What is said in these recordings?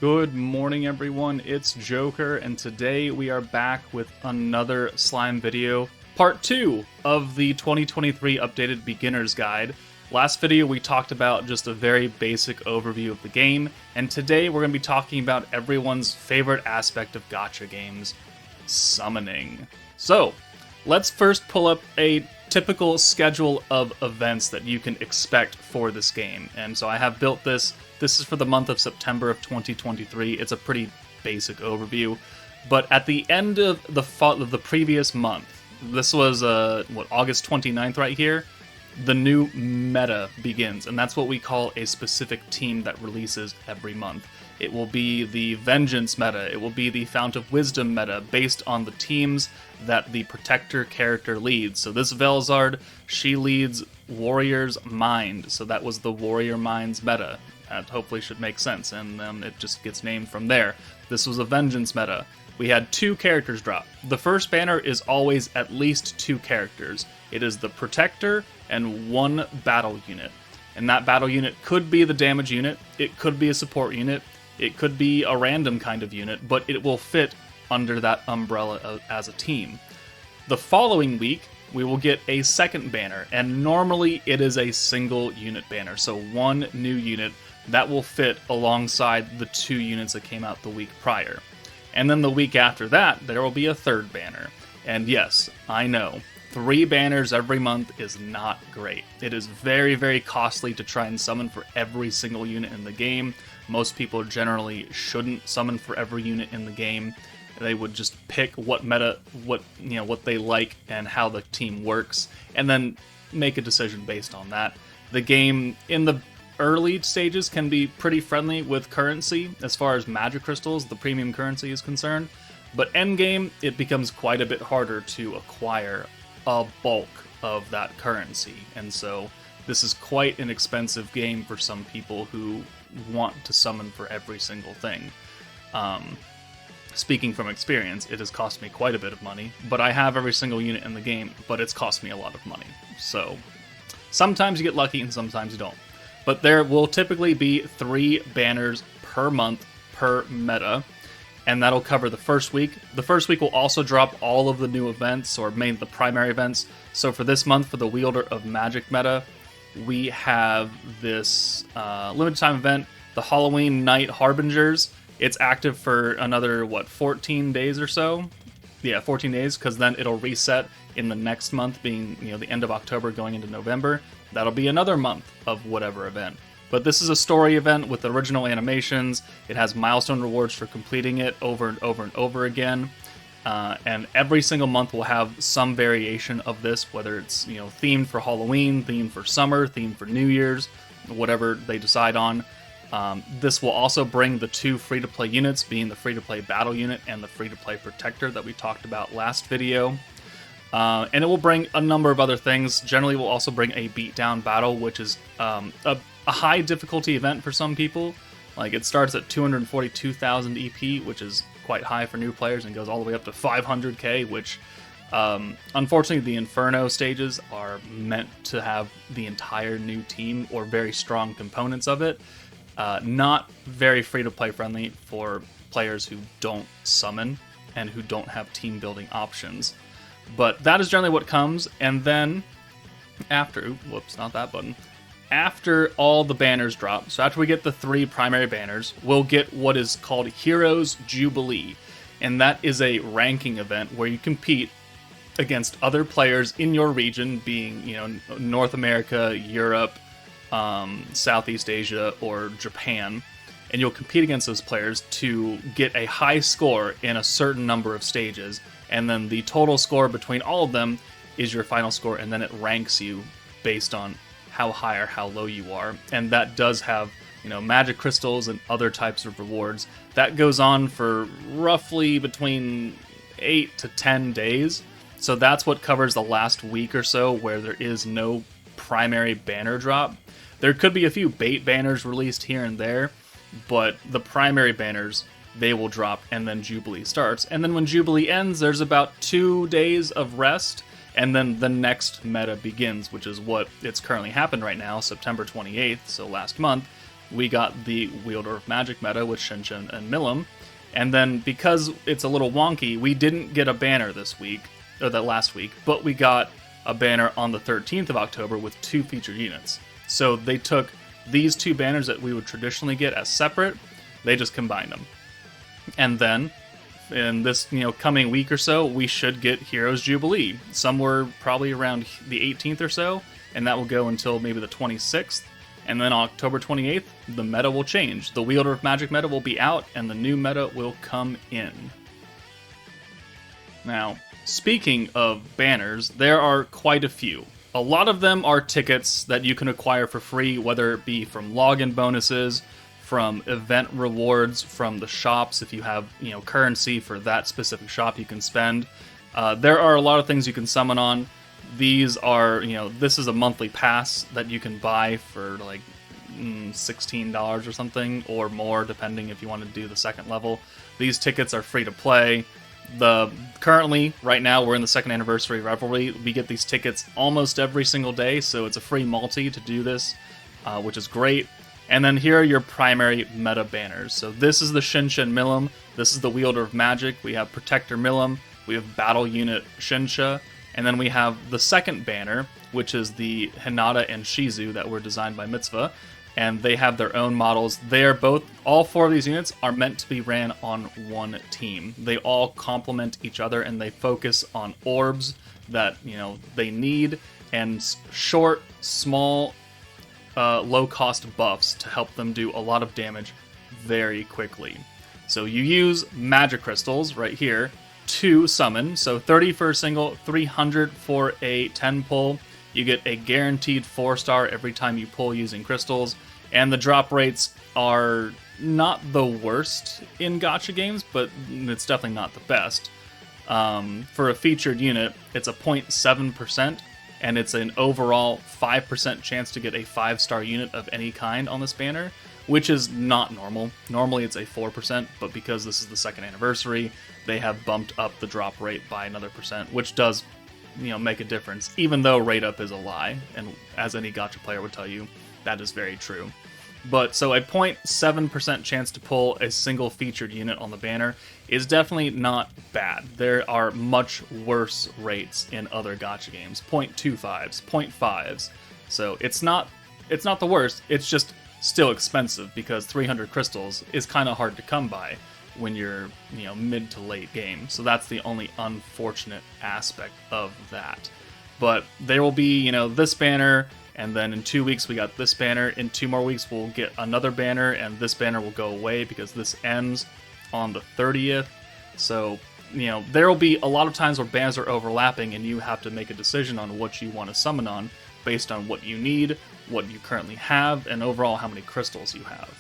Good morning, everyone. It's Joker, and today we are back with another slime video, part 2 of the 2023 updated beginner's guide. Last video we talked about just a very basic overview of the game, and today we're going to be talking about everyone's favorite aspect of gacha games, summoning. So, let's first pull up a typical schedule of events that you can expect for this game. And so I have built this. This is for the month of September of 2023. It's a pretty basic overview. But at the end of the previous month, this was August 29th right here, the new meta begins, and that's what we call a specific team that releases every month. It will be the Vengeance meta, it will be the Fount of Wisdom meta, based on the teams that the Protector character leads. So this Velzard, she leads Warrior's Mind, so that was the Warrior Mind's meta. That hopefully should make sense, and it just gets named from there. This was a Vengeance meta. We had 2 characters drop. The first banner is always at least 2 characters. It is the Protector and 1 battle unit. And that battle unit could be the damage unit, it could be a support unit, it could be a random kind of unit, but it will fit under that umbrella as a team. The following week, we will get a second banner, and normally it is a single unit banner, so 1 new unit that will fit alongside the 2 units that came out the week prior. And then the week after that, there will be a third banner. And yes, I know, 3 banners every month is not great. It is very, very costly to try and summon for every single unit in the game. Most people generally shouldn't summon for every unit in the game. They would just pick what meta, what they like and how the team works, and then make a decision based on that. The game in the early stages can be pretty friendly with currency as far as magic crystals, the premium currency, is concerned, but endgame it becomes quite a bit harder to acquire a bulk of that currency, and so this is quite an expensive game for some people who want to summon for every single thing. Speaking from experience, it has cost me quite a bit of money, but I have every single unit in the game, but it's cost me a lot of money. So sometimes you get lucky and sometimes you don't. But there will typically be 3 banners per month per meta, and that'll cover the first week. The first week will also drop all of the new events, or mainly the primary events. So for this month, for the Wielder of Magic meta, we have this limited time event, the Halloween Night Harbingers. It's active for another, 14 days or so? Yeah, 14 days, because then it'll reset in the next month, being the end of October going into November. That'll be another month of whatever event. But this is a story event with original animations. It has milestone rewards for completing it over and over and over again. And every single month will have some variation of this, whether it's themed for Halloween, themed for summer, themed for New Year's, whatever they decide on. This will also bring the 2 free-to-play units, being the free-to-play battle unit and the free-to-play protector that we talked about last video. And it will bring a number of other things. Generally, it will also bring a beatdown battle, which is a high difficulty event for some people. Like, it starts at 242,000 EP, which is quite high for new players, and goes all the way up to 500k, which unfortunately the Inferno stages are meant to have the entire new team or very strong components of it. Not very free-to-play friendly for players who don't summon and who don't have team building options. But that is generally what comes, and then after, not that button. After all the banners drop, so after we get the 3 primary banners, we'll get what is called Heroes Jubilee, and that is a ranking event where you compete against other players in your region, being North America, Europe, Southeast Asia, or Japan, and you'll compete against those players to get a high score in a certain number of stages, and then the total score between all of them is your final score, and then it ranks you based on how high or how low you are. And that does have magic crystals and other types of rewards. That goes on for roughly between 8 to 10 days, so that's what covers the last week or so where there is no primary banner drop. There could be a few bait banners released here and there, but the primary banners, they will drop, and then Jubilee starts. And then when Jubilee ends, there's about 2 days of rest, and then the next meta begins, which is what it's currently happened right now, September 28th, so last month. we got the Wielder of Magic meta with Shinshin and Milim. And then because it's a little wonky, we didn't get a banner this week, or that last week, but we got a banner on the 13th of October with 2 featured units. So they took these 2 banners that we would traditionally get as separate, they just combined them. And then in this coming week or so, we should get Heroes Jubilee, somewhere probably around the 18th or so, and that will go until maybe the 26th. And then on October 28th, the meta will change. The Wielder of Magic meta will be out, and the new meta will come in. Now, speaking of banners, there are quite a few. A lot of them are tickets that you can acquire for free, whether it be from login bonuses, from event rewards, from the shops. If you have currency for that specific shop, you can spend. There are a lot of things you can summon on. These are, this is a monthly pass that you can buy for like $16 or something, or more, depending if you want to do the second level. These tickets are free to play. Currently, right now, we're in the 2nd anniversary Revelry. We get these tickets almost every single day, so it's a free multi to do this, which is great. And then here are your primary meta banners. So this is the Shinshin Milim. This is the Wielder of Magic. We have Protector Milim. We have Battle Unit Shinsha. And then we have the second banner, which is the Hinata and Shizu that were designed by Mitzvah. And they have their own models. All 4 of these units are meant to be ran on one team. They all complement each other, and they focus on orbs that, they need, and short, small, low-cost buffs to help them do a lot of damage very quickly. So you use magic crystals right here to summon. So 30 for a single, 300 for a 10 pull. You get a guaranteed 4-star every time you pull using crystals. And the drop rates are not the worst in gacha games, but it's definitely not the best. For a featured unit, it's a 0.7%, and it's an overall 5% chance to get a 5-star unit of any kind on this banner, which is not normal. Normally it's a 4%, but because this is the 2nd anniversary, they have bumped up the drop rate by another percent, which does, make a difference, even though rate up is a lie, and as any gacha player would tell you, that is very true. But so a 0.7% chance to pull a single featured unit on the banner is definitely not bad. There are much worse rates in other gacha games, 0.25s, 0.5s. So it's not the worst. It's just still expensive because 300 crystals is kind of hard to come by when you're mid to late game. So that's the only unfortunate aspect of that. But there will be this banner. And then in 2 weeks, we got this banner. In 2 more weeks, we'll get another banner, and this banner will go away because this ends on the 30th. So, there will be a lot of times where banners are overlapping, and you have to make a decision on what you want to summon on based on what you need, what you currently have, and overall how many crystals you have.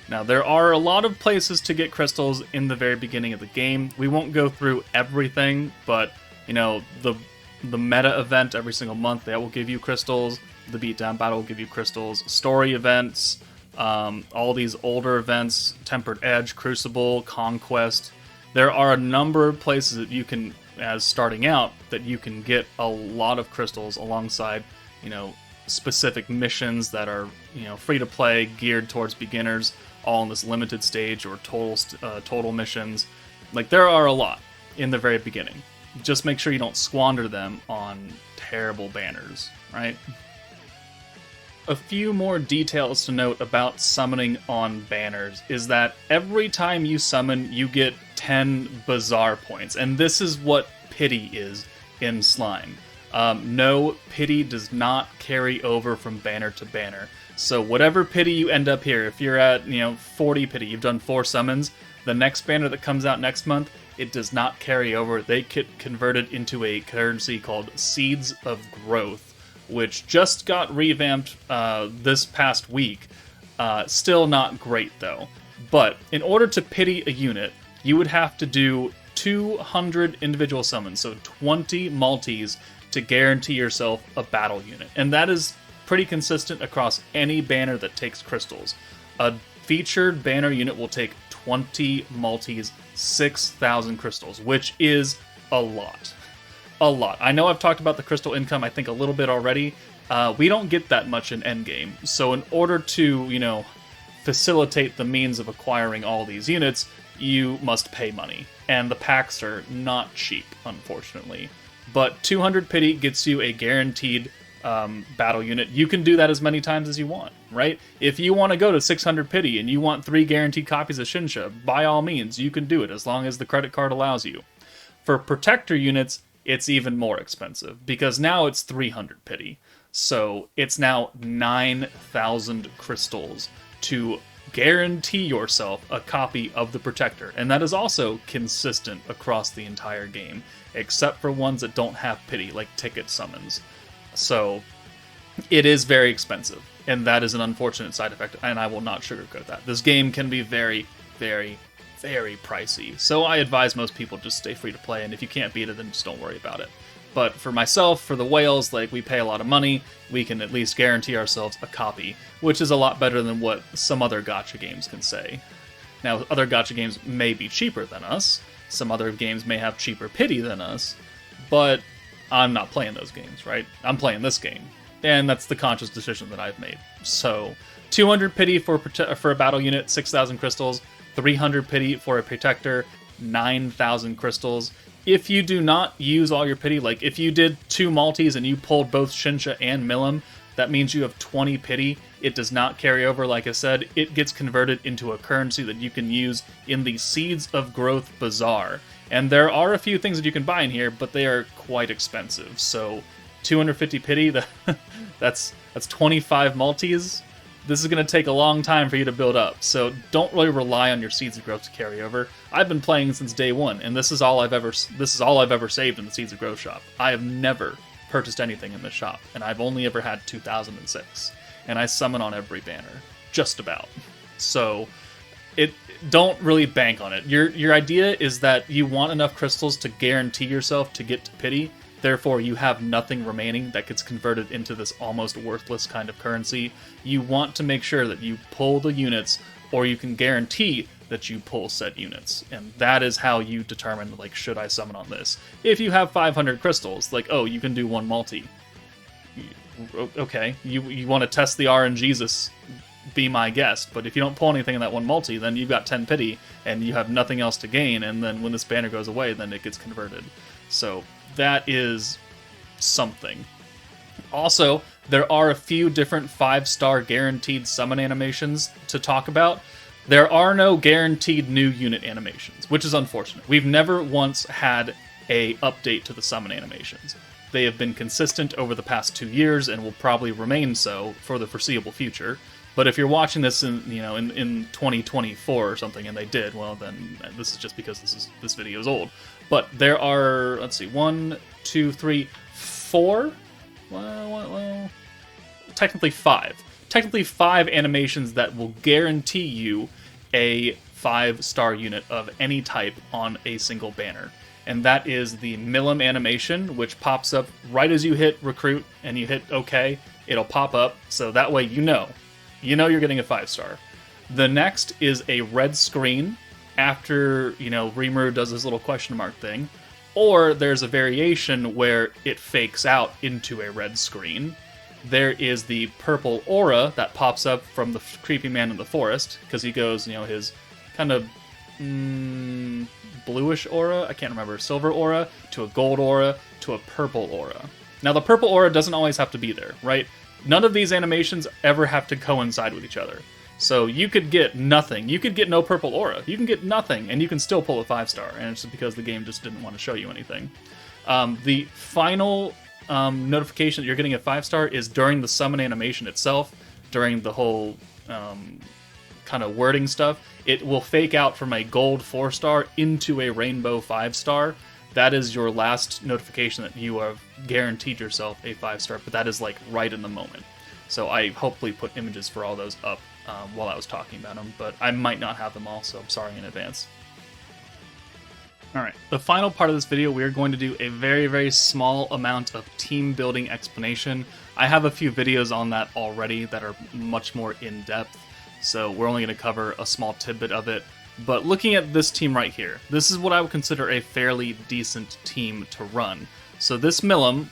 Now, there are a lot of places to get crystals in the very beginning of the game. We won't go through everything, but, the meta event every single month, that will give you crystals. The beatdown battle will give you crystals. Story events, all these older events, Tempered Edge, Crucible, Conquest. There are a number of places that you can, as starting out, that you can get a lot of crystals alongside, specific missions that are, free to play, geared towards beginners, all in this limited stage or total missions. Like, there are a lot in the very beginning. Just make sure you don't squander them on terrible banners, right? A few more details to note about summoning on banners is that every time you summon, you get 10 Bazaar points, and this is what pity is in Slime. No, pity does not carry over from banner to banner. So whatever pity you end up here, if you're at 40 pity, you've done 4 summons, the next banner that comes out next month, it does not carry over. They get converted into a currency called Seeds of Growth, which just got revamped this past week. Still not great, though. But in order to pity a unit, you would have to do 200 individual summons, so 20 multis, to guarantee yourself a battle unit. And that is pretty consistent across any banner that takes crystals. A featured banner unit will take 20 multis, 6,000 crystals, which is a lot. A lot. I know I've talked about the crystal income, I think, a little bit already. We don't get that much in endgame. So in order to, facilitate the means of acquiring all these units, you must pay money. And the packs are not cheap, unfortunately. But 200 pity gets you a guaranteed battle unit. You can do that as many times as you want, right? If you want to go to 600 pity and you want 3 guaranteed copies of Shinsha, by all means, you can do it as long as the credit card allows you. For protector units, it's even more expensive because now it's 300 pity. So it's now 9,000 crystals to guarantee yourself a copy of the protector. And that is also consistent across the entire game, except for ones that don't have pity, like ticket summons. So it is very expensive, and that is an unfortunate side effect, and I will not sugarcoat that. This game can be very, very, very pricey, so I advise most people just stay free to play, and if you can't beat it, then just don't worry about it. But for myself, for the whales, like, we pay a lot of money, we can at least guarantee ourselves a copy, which is a lot better than what some other gacha games can say. Now, other gacha games may be cheaper than us, some other games may have cheaper pity than us, but I'm not playing those games, right? I'm playing this game, and that's the conscious decision that I've made. So, 200 pity for a battle unit, 6,000 crystals, 300 pity for a protector, 9,000 crystals. If you do not use all your pity, like if you did 2 multis and you pulled both Shinsha and Milim, that means you have 20 pity. It does not carry over, like I said. It gets converted into a currency that you can use in the Seeds of Growth Bazaar. And there are a few things that you can buy in here, but they are quite expensive. So 250 pity, that's 25 multis. This is going to take a long time for you to build up. So don't really rely on your Seeds of Growth to carry over. I've been playing since day one, and this is all I've ever saved in the Seeds of Growth shop. I have never purchased anything in this shop, and I've only ever had 2006. And I summon on every banner, just about. So don't really bank on it. Your idea is that you want enough crystals to guarantee yourself to get to pity, therefore you have nothing remaining that gets converted into this almost worthless kind of currency. You want to make sure that you pull the units, or you can guarantee that you pull said units, and that is how you determine, like, should I summon on this? If you have 500 crystals, like, oh, you can do 1 multi. Okay, you want to test the RNGesus, be my guest, but if you don't pull anything in that 1 multi, then you've got 10 pity, and you have nothing else to gain, and then when this banner goes away, then it gets converted. So that is something. Also, there are a few different 5-star guaranteed summon animations to talk about. There are no guaranteed new unit animations, which is unfortunate. We've never once had a update to the summon animations. They have been consistent over the past 2 years and will probably remain so for the foreseeable future. But if you're watching this in 2024 or something, and they did, well, then this is just because this video is old. But there are, let's see, 1, 2, 3, 4. Well, technically 5. Technically 5 animations that will guarantee you a 5-star unit of any type on a single banner. And that is the Milim animation, which pops up right as you hit recruit and you hit OK. It'll pop up, so that way you know you're getting a 5-star. The next is a red screen after, Rimuru does this little question mark thing. Or there's a variation where it fakes out into a red screen. There is the purple aura that pops up from the creepy man in the forest, because he goes, his kind of bluish aura, I can't remember, silver aura, to a gold aura, to a purple aura. Now, the purple aura doesn't always have to be there, right? None of these animations ever have to coincide with each other. So you could get nothing. You could get no purple aura. You can get nothing, and you can still pull a 5-star, and it's just because the game just didn't want to show you anything. The final notification that you're getting a 5-star is during the summon animation itself, during the whole kind of wording stuff. It will fake out from a gold 4-star into a rainbow 5-star. That is your last notification that you have guaranteed yourself a 5-star, but that is like right in the moment. So I hopefully put images for all those up while I was talking about them, but I might not have them all, so I'm sorry in advance. Alright, the final part of this video, we are going to do a very, very small amount of team building explanation. I have a few videos on that already that are much more in-depth, so we're only going to cover a small tidbit of it. But looking at this team right here, this is what I would consider a fairly decent team to run. So this Milim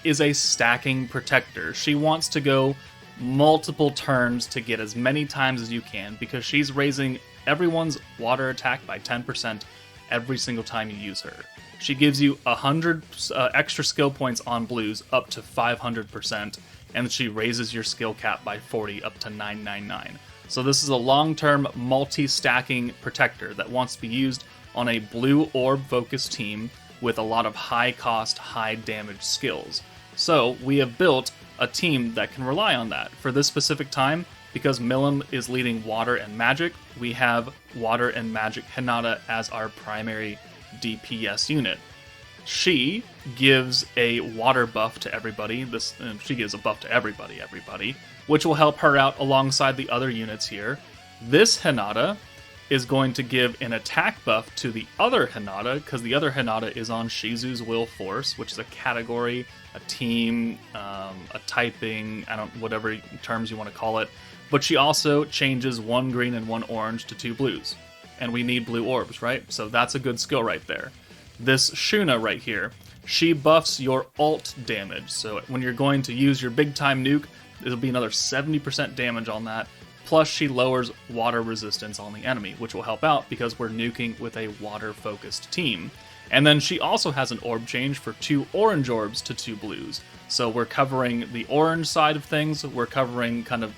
is a stacking protector. She wants to go multiple turns to get as many times as you can, because she's raising everyone's water attack by 10% every single time you use her. She gives you 100 extra skill points on blues up to 500%, and she raises your skill cap by 40 up to 999. So this is a long-term multi-stacking protector that wants to be used on a blue orb-focused team with a lot of high-cost, high-damage skills. So we have built a team that can rely on that. For this specific time, because Milim is leading Water and Magic, we have Water and Magic Hinata as our primary DPS unit. She gives a water buff to everybody. She gives a buff to everybody, which will help her out alongside the other units here. This Hinata is going to give an attack buff to the other Hinata, because the other Hinata is on Shizu's Will Force, which is a category, a team, a typing, whatever terms you want to call it. But she also changes 1 green and 1 orange to 2 blues. And we need blue orbs, right? So that's a good skill right there. This Shuna right here, she buffs your ult damage. So when you're going to use your big time nuke, it'll be another 70% damage on that. Plus she lowers water resistance on the enemy, which will help out because we're nuking with a water focused team. And then she also has an orb change for 2 orange orbs to 2 blues. So we're covering the orange side of things, we're covering kind of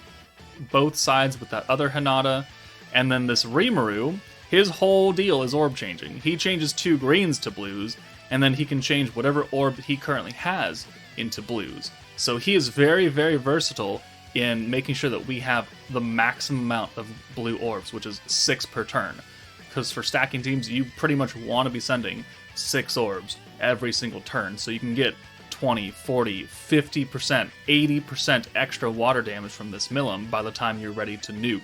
both sides with that other Hinata. And then this Rimuru, his whole deal is orb changing. He changes 2 greens to blues, and then he can change whatever orb he currently has into blues. So he is very, very versatile in making sure that we have the maximum amount of blue orbs, which is 6 per turn. Because for stacking teams, you pretty much want to be sending 6 orbs every single turn, so you can get 20, 40, 50%, 80% extra water damage from this Milim by the time you're ready to nuke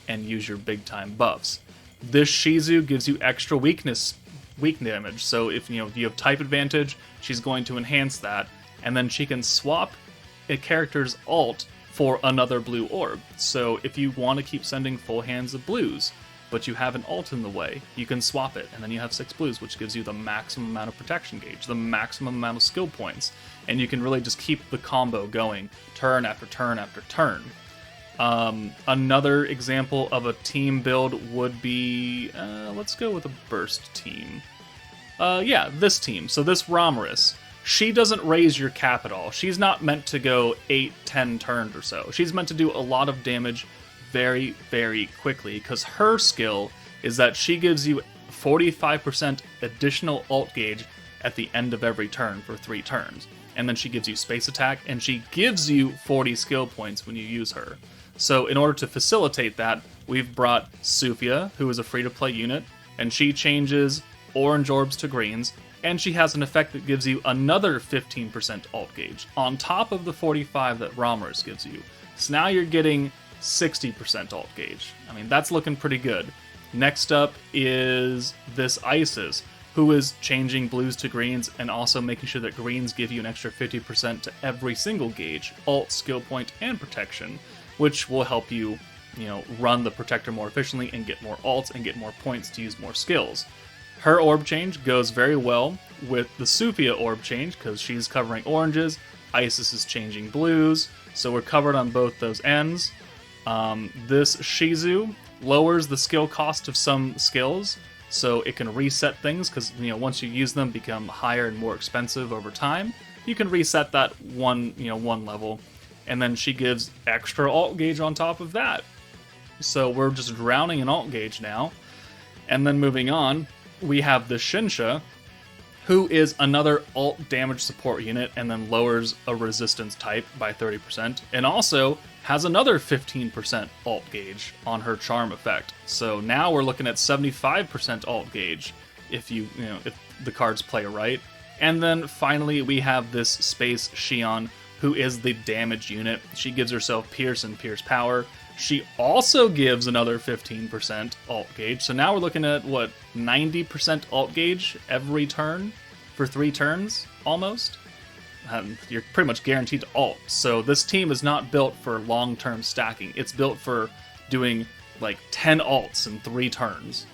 and use your big time buffs. This Shizu gives you extra weak damage, so if you have type advantage, she's going to enhance that, and then she can swap a character's ult for another blue orb. So if you want to keep sending full hands of blues, but you have an ult in the way, you can swap it, and then you have 6 blues, which gives you the maximum amount of protection gauge, the maximum amount of skill points, and you can really just keep the combo going turn after turn after turn. Another example of a team build would be, let's go with a burst team. This team. So this Ramaris, she doesn't raise your cap at all. She's not meant to go 8-10 turns or so. She's meant to do a lot of damage very, very quickly, because her skill is that she gives you 45% additional ult gauge at the end of every turn for 3 turns. And then she gives you space attack, and she gives you 40 skill points when you use her. So in order to facilitate that, we've brought Sufia, who is a free-to-play unit, and she changes orange orbs to greens, and she has an effect that gives you another 15% ult gauge, on top of the 45 that Ramaris gives you. So now you're getting 60% ult gauge. I mean, that's looking pretty good. Next up is this Isis, who is changing blues to greens and also making sure that greens give you an extra 50% to every single gauge, ult, skill point, and protection, which will help you, run the protector more efficiently and get more ults and get more points to use more skills. Her orb change goes very well with the Sufia orb change because she's covering oranges, Isis is changing blues, so we're covered on both those ends. This Shizu lowers the skill cost of some skills, so it can reset things, because once you use them, become higher and more expensive over time. You can reset that one level, and then she gives extra ult gauge on top of that. So we're just drowning in ult gauge now. And then moving on, we have the Shinsha, who is another ult damage support unit and then lowers a resistance type by 30%, and also has another 15% ult gauge on her charm effect. So now we're looking at 75% ult gauge if if the cards play right. And then finally we have this Space Shion, who is the damage unit. She gives herself Pierce and Pierce Power. She also gives another 15% ult gauge. So now we're looking at, 90% ult gauge every turn for 3 turns, almost? You're pretty much guaranteed to ult. So this team is not built for long-term stacking. It's built for doing, 10 ults in 3 turns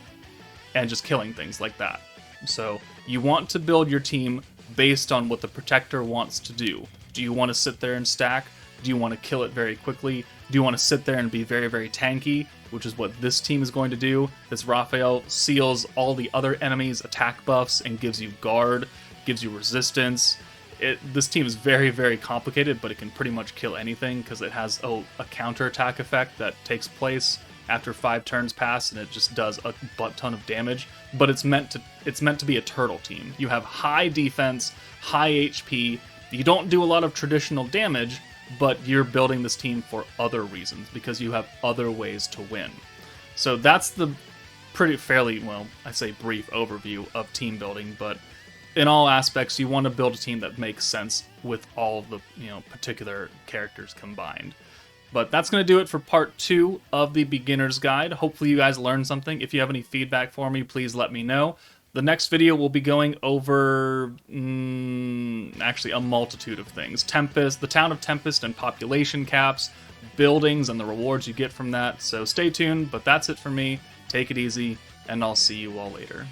and just killing things like that. So you want to build your team based on what the Protector wants to do. Do you want to sit there and stack Do you want to kill it very quickly? Do you want to sit there and be very, very tanky, which is what this team is going to do? This Raphael seals all the other enemies' attack buffs and gives you guard, gives you resistance. This team is very, very complicated, but it can pretty much kill anything because it has a counterattack effect that takes place after 5 turns pass, and it just does a butt ton of damage. But it's meant to be a turtle team. You have high defense, high HP. You don't do a lot of traditional damage, but you're building this team for other reasons because you have other ways to win. So that's the fairly, well, I say brief overview of team building, but in all aspects, you want to build a team that makes sense with all of the particular characters combined. But that's going to do it for part 2 of the beginner's guide. Hopefully you guys learned something. If you have any feedback for me, please let me know. The next video will be going over actually a multitude of things. Tempest, the town of Tempest and population caps, buildings and the rewards you get from that. So stay tuned, but that's it for me. Take it easy, and I'll see you all later.